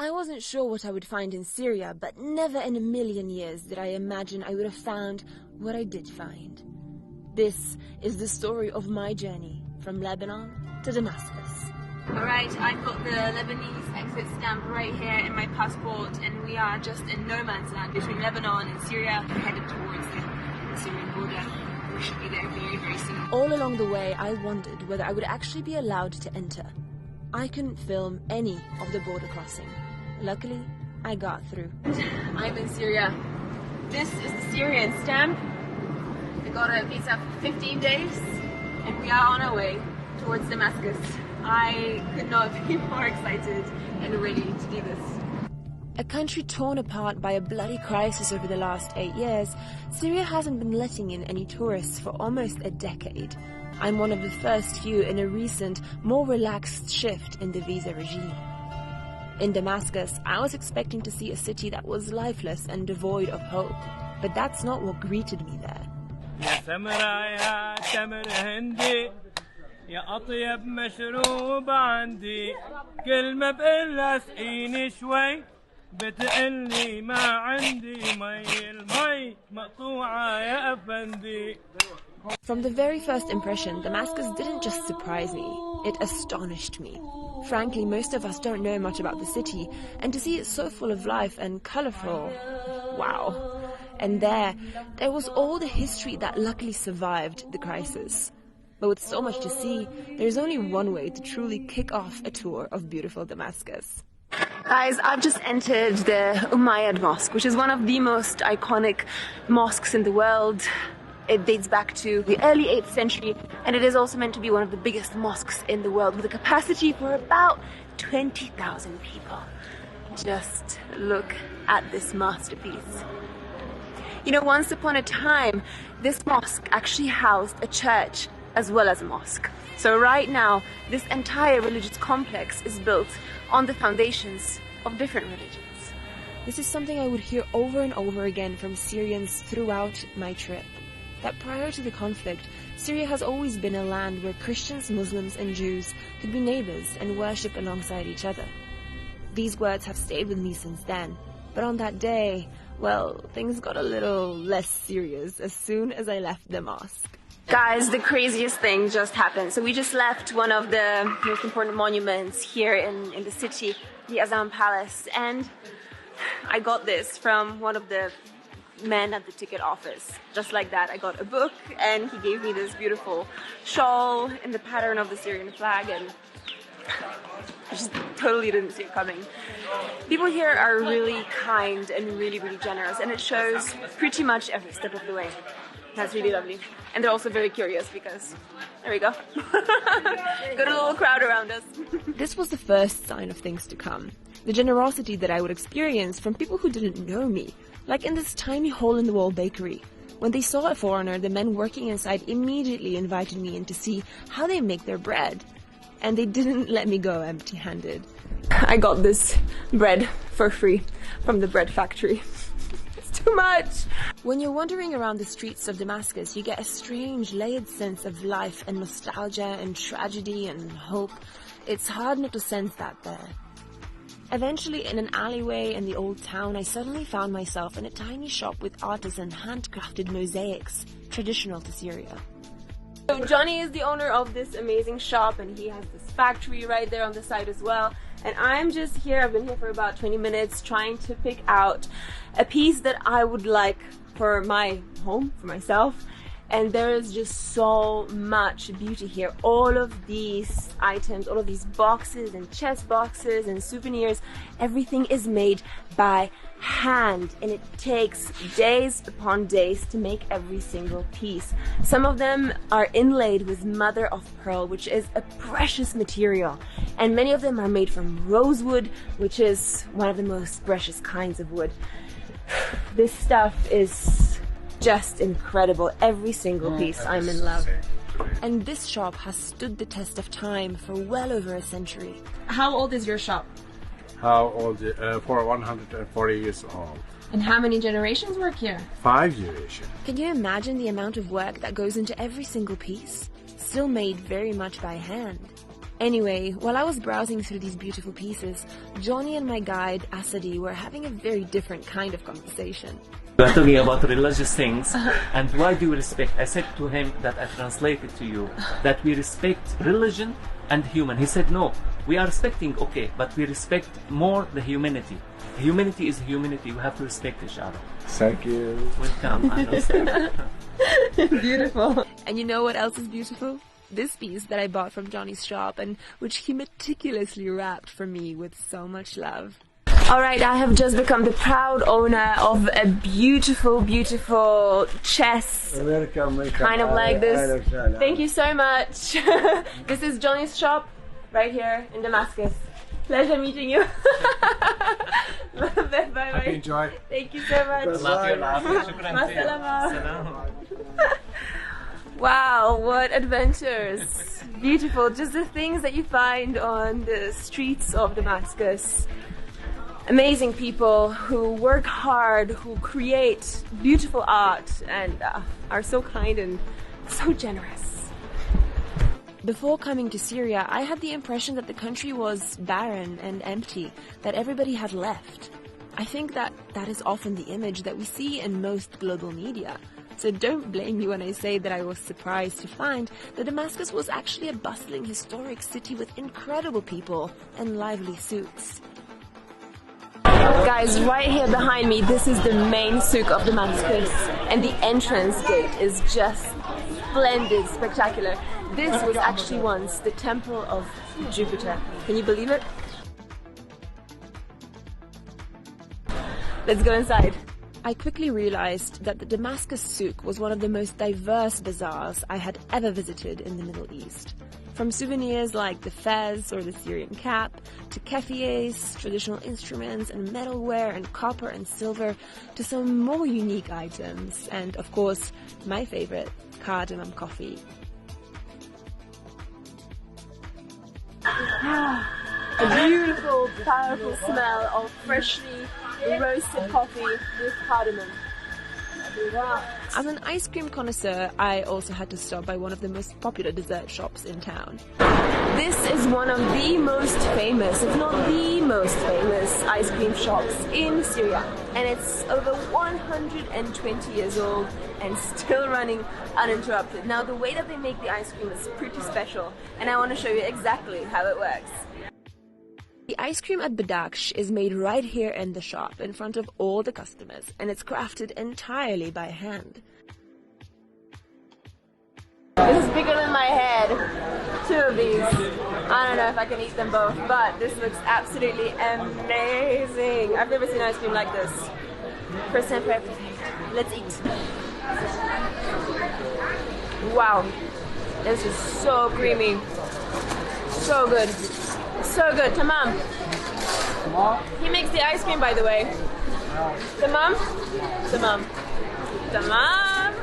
I wasn't sure what I would find in Syria, but never in a million years did I imagine I would have found what I did find. This is the story of my journey from Lebanon to Damascus. Alright, I've got the Lebanese exit stamp right here in my passport, and we are just in no man's land between Lebanon and Syria, headed towards the Syrian border. We should be there very, very soon. All along the way, I wondered whether I would actually be allowed to enter. I couldn't film any of the border crossing. Luckily, I got through. I'm in Syria. This is the Syrian stamp. I got a visa for 15 days, and we are on our way towards Damascus. I could not be more excited and ready to do this. A country torn apart by a bloody crisis over the last 8 years, Syria hasn't been letting in any tourists for almost a decade. I'm one of the first few in a recent, more relaxed shift in the visa regime. In Damascus, I was expecting to see a city that was lifeless and devoid of hope, but that's not what greeted me there. يا أطيب مشروب عندي كل ما بقلها سقيني شوي بتقلي ما عندي مي المي مقطوعة يا أفندي. From the very first impression, Damascus didn't just surprise me, it astonished me. Frankly, most of us don't know much about the city, and to see it so full of life and colorful, wow. And there was all the history that luckily survived the crisis. But with so much to see, there's only one way to truly kick off a tour of beautiful Damascus. Guys, I've just entered the Umayyad Mosque, which is one of the most iconic mosques in the world. It dates back to the early 8th century, and it is also meant to be one of the biggest mosques in the world, with a capacity for about 20,000 people. Just look at this masterpiece. You know, once upon a time, this mosque actually housed a church as well as a mosque. So right now, this entire religious complex is built on the foundations of different religions. This is something I would hear over and over again from Syrians throughout my trip. That prior to the conflict, Syria has always been a land where Christians, Muslims and Jews could be neighbors and worship alongside each other. These words have stayed with me since then, but on that day, well, things got a little less serious as soon as I left the mosque. Guys, the craziest thing just happened. So we just left one of the most important monuments here in the city, the Azam Palace, and I got this from one of the men at the ticket office. Just like that, I got a book, and he gave me this beautiful shawl in the pattern of the Syrian flag, and I just totally didn't see it coming. People here are really kind and really, really generous, and it shows pretty much every step of the way. That's really lovely. And they're also very curious because, there we go. Got a little crowd around us. This was the first sign of things to come. The generosity that I would experience from people who didn't know me. Like in this tiny hole-in-the-wall bakery. When they saw a foreigner, the men working inside immediately invited me in to see how they make their bread. And they didn't let me go empty-handed. I got this bread for free from the bread factory. Too much! When you're wandering around the streets of Damascus, you get a strange, layered sense of life and nostalgia and tragedy and hope. It's hard not to sense that there. Eventually, in an alleyway in the old town, I suddenly found myself in a tiny shop with artisan handcrafted mosaics, traditional to Syria. So Johnny is the owner of this amazing shop, and he has this factory right there on the side as well. And I'm just here, I've been here for about 20 minutes trying to pick out a piece that I would like for my home, for myself. And there is just so much beauty here. All of these items, all of these boxes and chest boxes and souvenirs, everything is made by hand, and it takes days upon days to make every single piece. Some of them are inlaid with mother of pearl, which is a precious material, and many of them are made from rosewood, which is one of the most precious kinds of wood. This stuff is just incredible. Every single piece. I'm in love. And this shop has stood the test of time for well over a century. How old is your shop? How old? For 140 years old. And how many generations work here? 5 generations. Can you imagine the amount of work that goes into every single piece? Still made very much by hand. Anyway, while I was browsing through these beautiful pieces, Johnny and my guide, Asadi, were having a very different kind of conversation. We are talking about religious things, and why do we respect? I said to him that I translated to you that we respect religion and human. He said no, we are respecting, okay, but we respect more the humanity. Humanity is humanity. We have to respect each other. Thank you. Welcome. Beautiful. And you know what else is beautiful? This piece that I bought from Johnny's shop and which he meticulously wrapped for me with so much love. Alright, I have just become the proud owner of a beautiful, beautiful chest. Welcome. Kind of like this. Thank you so much. This is Johnny's shop right here in Damascus. Pleasure meeting you. Bye-bye. Enjoy. Thank you so much. Wow, what adventures. Beautiful. Just the things that you find on the streets of Damascus. Amazing people who work hard, who create beautiful art and are so kind and so generous. Before coming to Syria, I had the impression that the country was barren and empty, that everybody had left. I think that is often the image that we see in most global media. So don't blame me when I say that I was surprised to find that Damascus was actually a bustling historic city with incredible people and lively suits. Guys, right here behind me, this is the main souk of Damascus, and the entrance gate is just splendid, spectacular. This was actually once the temple of Jupiter. Can you believe it? Let's go inside. I quickly realized that the Damascus souk was one of the most diverse bazaars I had ever visited in the Middle East. From souvenirs like the fez or the Syrian cap, to keffiyehs, traditional instruments and metalware and copper and silver, to some more unique items, and of course, my favorite, cardamom coffee. A beautiful, powerful smell of freshly roasted coffee with cardamom. As an ice cream connoisseur, I also had to stop by one of the most popular dessert shops in town. This is one of the most famous, if not the most famous, ice cream shops in Syria. And it's over 120 years old and still running uninterrupted. Now, the way that they make the ice cream is pretty special, and I want to show you exactly how it works. The ice cream at Badaksh is made right here in the shop in front of all the customers, and it's crafted entirely by hand. This is bigger than my head. 2 of these. I don't know if I can eat them both, but this looks absolutely amazing. I've never seen ice cream like this. First time for everything. Let's eat. Wow. This is so creamy. So good. So good. Tamam. He makes the ice cream, by the way. Tamam? Tamam. Tamam.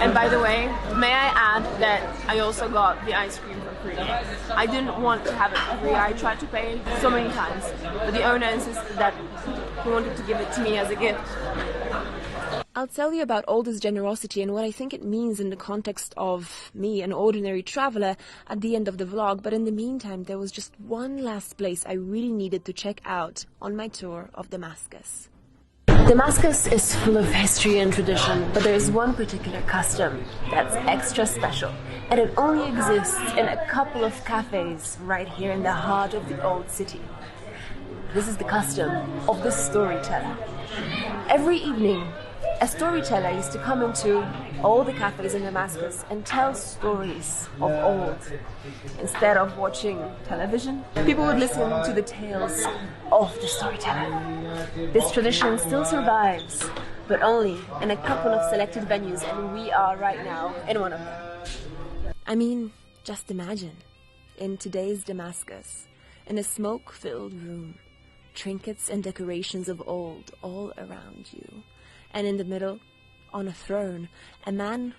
And by the way, may I add that I also got the ice cream for free. I didn't want to have it for free. I tried to pay so many times, but the owner insisted that he wanted to give it to me as a gift. I'll tell you about all this generosity and what I think it means in the context of me, an ordinary traveler, at the end of the vlog, but in the meantime there was just one last place I really needed to check out on my tour of Damascus. Damascus is full of history and tradition, but there is one particular custom that's extra special, and it only exists in a couple of cafes right here in the heart of the old city. This is the custom of the storyteller. Every evening, a storyteller used to come into all the cafes in Damascus and tell stories of old. Instead of watching television, people would listen to the tales of the storyteller. This tradition still survives, but only in a couple of selected venues, and we are right now in one of them. I mean, just imagine, in today's Damascus, in a smoke-filled room, trinkets and decorations of old all around you. And in the middle, on a throne, a man